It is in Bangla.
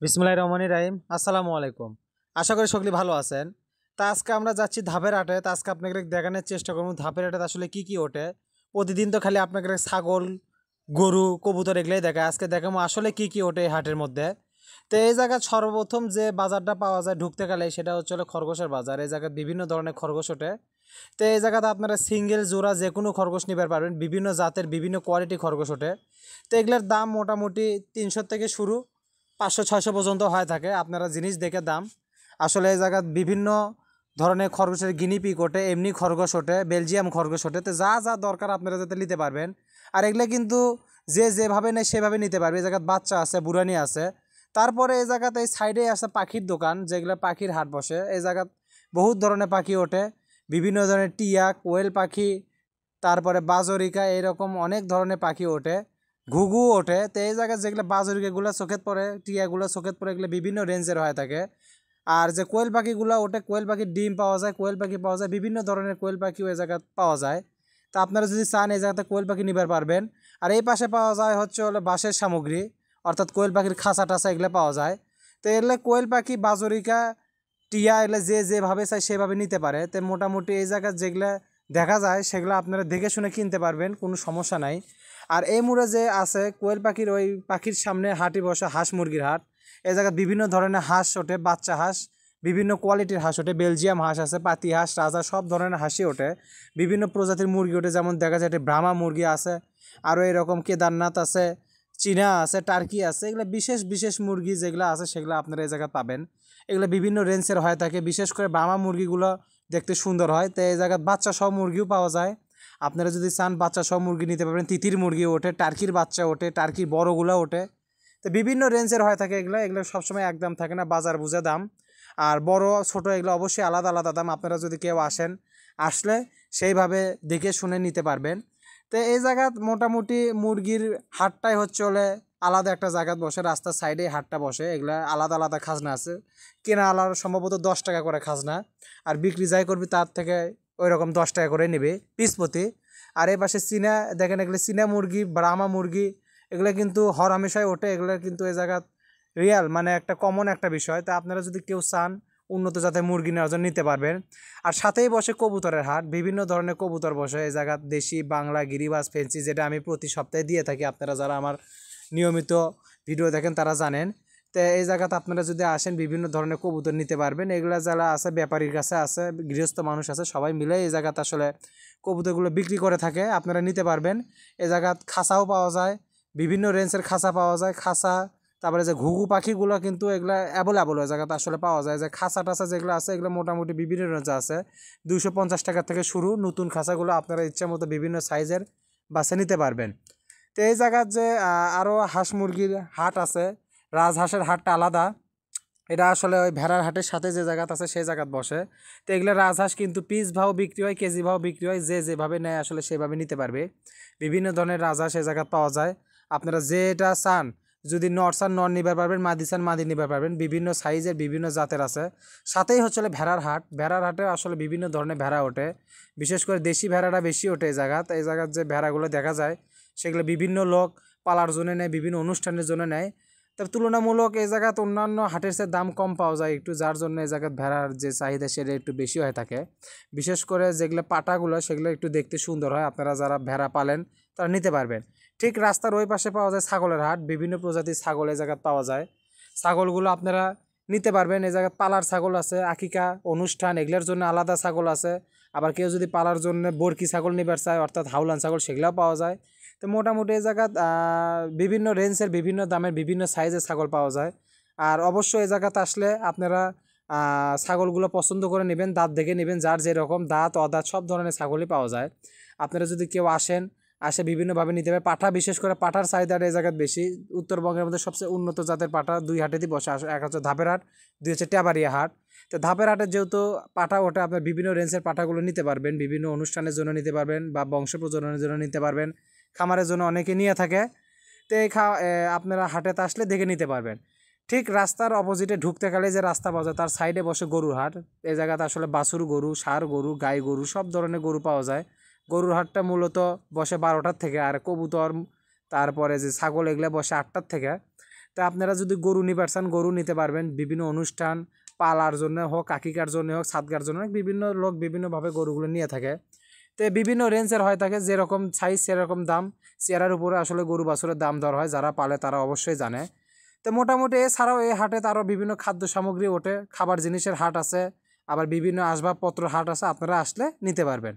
বিসমিল্লাহির রহমানির রহিম। আসসালামু আলাইকুম। আশা করি সকলে ভালো আছেন। তা আজকে আমরা যাচ্ছি ধাপের হাটে। তা আজকে আপনাকে দেখানোর চেষ্টা করব ধাপের হাটে আসলে কি কি ওঠে। প্রতিদিন তো খালি আপনাকে ছাগল, গরু, কবুতর এগুলোই দেখায়। আজকে দেখাবো আসলে কি কি ওঠে এই হাটের মধ্যে। তো এই জায়গায় সর্বপ্রথম যে বাজারটা পাওয়া যায় ঢুকতে গেলে সেটা হচ্ছে খরগোশের বাজার। এই জায়গায় বিভিন্ন ধরনের খরগোশ ওঠে। তো এই জায়গাতে আপনারা সিঙ্গেল জোড়া যে কোনো খরগোশ নিতে পারবেন। বিভিন্ন জাতের বিভিন্ন কোয়ালিটি খরগোশ ওঠে। তো এগুলোর দাম মোটামুটি 300 থেকে শুরু, 500-600 পর্যন্ত হয়ে থাকে। আপনারা জিনিস দেখে দাম। আসলে এই জায়গায় বিভিন্ন ধরনের খরগোশের গিনিপিগ ওঠে, এমনি খরগোশ ওঠে, বেলজিয়াম খরগোশ ওঠে। তো যা যা দরকার আপনারা যাতে নিতে পারবেন। আর এগুলো কিন্তু যে যেভাবে নেয় সেভাবে নিতে পারবে। এই জায়গায় বাচ্চা আছে, বুড়ানি আছে। তারপরে এই জায়গাতে এই সাইডে আছে পাখির দোকান, যেগুলো পাখির হাট বসে। এই জায়গাত বহুত ধরনের পাখি ওঠে, বিভিন্ন ধরনের টিয়া, কোয়েল পাখি, তারপরে বাজরিকা, এরকম অনেক ধরনের পাখি ওঠে। ঘুঘু ওঠে। তো এই জায়গায় যেগুলো বাজরিকাগুলো চোখেত পড়ে, টিয়াগুলো চোখেত পড়ে, এগুলো বিভিন্ন রেঞ্জের হয়ে থাকে। আর যে কোয়েল পাখিগুলো ওঠে, কোয়েল পাখির ডিম পাওয়া যায়, কোয়েল পাখি পাওয়া যায়, বিভিন্ন ধরনের কোয়েল পাখিও এই জায়গায় পাওয়া যায়। তা আপনারা যদি চান এই জায়গাতে কোয়েল পাখি নিবার পারবেন। আর এই পাশে পাওয়া যায় হলো বাঁশের সামগ্রী, অর্থাৎ কোয়েল পাখির খাঁচা টাচা এগুলো পাওয়া যায়। তো এগুলো কোয়েল পাখি, বাজরিকা, টিয়া এগুলো যে যেভাবে চাই সেভাবে নিতে পারে। তো মোটামুটি এই জায়গায় যেগুলো দেখা যায় সেগুলো আপনারা দেখে শুনে কিনতে পারবেন, কোনো সমস্যা নাই। আর এই মুড়ে যে আছে কোয়েল পাখির, ওই পাখির সামনে হাটই বসে হাঁস মুরগির হাট। এই জায়গায় বিভিন্ন ধরনের হাঁস ওঠে, বাচ্চা হাঁস, বিভিন্ন কোয়ালিটির হাঁস ওঠে। বেলজিয়াম হাঁস আছে, পাতি হাঁস, রাজা, সব ধরনের হাঁসই ওঠে। বিভিন্ন প্রজাতির মুরগি ওঠে, যেমন দেখা যায় একটা ব্রাহ্মা মুরগি আছে, আরও এরকম কেদারনাথ আছে, চীনা আছে, টার্কি আছে। এগুলো বিশেষ বিশেষ মুরগি যেগুলো আছে সেগুলো আপনারা এই জায়গায় পাবেন। এগুলো বিভিন্ন রেঞ্জের হয়ে থাকে। বিশেষ করে ব্রাহ্মা মুরগিগুলো দেখতে সুন্দর হয়। তো এই জায়গায় বাচ্চা সহ মুরগিও পাওয়া যায়। আপনারা যদি চান বাচ্চা সহ মুরগি নিতে পারবেন। তিতির মুরগি ওঠে, টার্কির বাচ্চা ওঠে, টার্কির বড়গুলো ওঠে। তো বিভিন্ন রেঞ্জের হয়ে থাকে এগুলো। এগুলো সবসময় একদম থাকে না, বাজার বুঝে দাম। আর বড় ছোট এগুলো অবশ্যই আলাদা আলাদা দাম। আপনারা যদি কেউ আসলে সেইভাবে দেখে শুনে নিতে পারবেন। তো এই জায়গা মোটামুটি মুরগির হাটটাই আলাদা একটা জায়গায় বসে, রাস্তার সাইডে হাটটা বসে। এগুলা আলাদা আলাদা খাজনা আছে। কেনা আলার সম্ভবত 10 টাকা করে খাজনা, আর বিক্রি যাই করবি তার থেকে ওই রকম 10 টাকা করে নেবে পিস প্রতি। আর এই পাশে চীনা দেখেন, এগুলো চীনা মুরগি, ব্রাহ্মা মুরগি, এগুলো কিন্তু হর হামেশাই ওঠে। এগুলো কিন্তু এই জায়গা রিয়াল, মানে একটা কমন একটা বিষয়। তা আপনারা যদি কেউ চান উন্নত জাতের মুরগি নেওয়ার জন্য নিতে পারবেন। আর সাথেই বসে কবুতরের হাট, বিভিন্ন ধরনের কবুতর বসে এই জায়গা, দেশি, বাংলা, গিরিবাজ, ফেন্সি, যেটা আমি প্রতি সপ্তাহে দিয়ে থাকি। আপনারা যারা আমার নিয়মিত ভিডিও দেখেন তারা জানেন। তো এই জায়গাতে আপনারা যদি আসেন বিভিন্ন ধরনের কবুতর নিতে পারবেন। এগুলা যারা আছে ব্যাপারীর কাছে আছে, গৃহস্থ মানুষ আছে, সবাই মিলে এই জায়গাতে আসলে কবুতরগুলো বিক্রি করে থাকে। আপনারা নিতে পারবেন। এই জায়গাত খাঁচাও পাওয়া যায়, বিভিন্ন রেঞ্জের খাঁচা পাওয়া যায়। খাঁচা, তারপরে যে ঘুঘু পাখিগুলো কিন্তু এগুলো অ্যাভেলেবল ওই জায়গাতে আসলে পাওয়া যায়। যে খাঁচা টাচা যেগুলো আছে এগুলো মোটামুটি বিভিন্ন রেঞ্জে আছে। 250 টাকা থেকে শুরু। নতুন খাঁচাগুলো আপনারা ইচ্ছা মতো বিভিন্ন সাইজের বাছে নিতে পারবেন। তো এই জায়গার যে আরও হাঁস মুরগির হাট আছে, রাজহাঁসের হাটটা আলাদা। এটা আসলে ওই ভেড়ার হাটের সাথে যে জায়গাত আছে সেই জায়গাত বসে। তো এগুলো রাজহাঁস কিন্তু পিস ভাও বিক্রি হয়, কেজি ভাও বিক্রি হয়। যে যেভাবে নেয় আসলে সেভাবে নিতে পারবে। বিভিন্ন ধরনের রাজহাঁস এই জায়গাত পাওয়া যায়। আপনারা যেটা চান, যদি নর চান নর নিবার পারবেন, মাদি চান মাদি নিবার পারবেন। বিভিন্ন সাইজের বিভিন্ন জাতের আছে। সাথেই ভেড়ার হাট। ভেড়ার হাটে আসলে বিভিন্ন ধরনের ভেড়া ওঠে। বিশেষ করে দেশি ভেড়াটা বেশি ওঠে এই জায়গাত। এই জায়গার যে ভেড়াগুলো দেখা যায় সেগুলো বিভিন্ন লোক পালার জন্য নেয়, বিভিন্ন অনুষ্ঠানের জন্য নেয়। তবে তুলনামূলক এই জায়গাত অন্যান্য হাটের চেয়ে দাম কম পাওয়া যায় একটু, যার জন্য এই জায়গাত ভেড়ার যে চাহিদা সেটা একটু বেশি হয়ে থাকে। বিশেষ করে যেগুলো পাটাগুলো সেগুলো একটু দেখতে সুন্দর হয়। আপনারা যারা ভেড়া পালেন তারা নিতে পারবেন। ঠিক রাস্তার ওই পাশে পাওয়া যায় ছাগলের হাট। বিভিন্ন প্রজাতির ছাগল এই জায়গাত পাওয়া যায়। ছাগলগুলো আপনারা নিতে পারবেন। এই জায়গায় পালার ছাগল আছে, আকিকা অনুষ্ঠান এগুলোর জন্য আলাদা ছাগল আছে। আবার কেউ যদি পালার জন্য বরকি ছাগল নিবার চায়, অর্থাৎ হাউলান ছাগল, সেগুলোও পাওয়া যায়। তো মোটামুটি এই জায়গাত বিভিন্ন রেঞ্জের, বিভিন্ন দামের, বিভিন্ন সাইজের ছাগল পাওয়া যায়। আর অবশ্যই এই জায়গাতে আসলে আপনারা ছাগলগুলো পছন্দ করে নেবেন, দাঁত দেখে নেবেন। যার যেরকম দাঁত অদাঁত সব ধরনের ছাগলই পাওয়া যায়। আপনারা যদি কেউ আসে বিভিন্নভাবে নিতে হবে। পাঠা, বিশেষ করে পাঠার চাহিদাটা এই জায়গায় বেশি। উত্তরবঙ্গের মধ্যে সবচেয়ে উন্নত জাতের পাঠা 2 হাটেতেই বসে। এক হচ্ছে ধাপের হাট, 2 হচ্ছে টেবারিয়া হাট। তো ধাপের হাটের যেহেতু পাঠা ওঠে, আপনার বিভিন্ন রেঞ্জের পাঠাগুলো নিতে পারবেন। বিভিন্ন অনুষ্ঠানের জন্য নিতে পারবেন, বা বংশ প্রজননের জন্য নিতে পারবেন। খামারের জন্য অনেকে নিয়ে থাকে। তো এই আপনারা হাটেতে আসলে দেখে নিতে পারবেন। ঠিক রাস্তার অপোজিটে ঢুকতে গেলে যে রাস্তা পাওয়া যায় তার সাইডে বসে গরুর হাট। এই জায়গাতে আসলে বাছুর গরু, ষাঁড় গরু, গাই গরু সব ধরনের গরু পাওয়া যায়। গরুর হাটটা মূলত বসে 12টার থেকে, আর কবুতর, তারপরে যে ছাগল, এগুলো বসে 8টার থেকে। তো তো আপনারা যদি গরু নিবার চান গরু নিতে পারবেন, বিভিন্ন অনুষ্ঠান পালার জন্য হোক, কাকিকার জন্য হোক, সাদগার জন্য হোক, বিভিন্ন লোক বিভিন্নভাবে গরুগুলো নিয়ে থাকে। তো বিভিন্ন রেঞ্জের হয়ে থাকে, যেরকম সাইজ সেরকম দাম। চেয়ারের উপরে আসলে গরু বাছুরের দাম দর হয়, যারা পালে তারা অবশ্যই জানে। তো মোটামুটি এছাড়াও এই হাটে তারও বিভিন্ন খাদ্য সামগ্রী ওঠে, খাবার জিনিসের হাট আছে, আবার বিভিন্ন আসবাবপত্র হাট আছে, আপনারা আসলে নিতে পারবেন।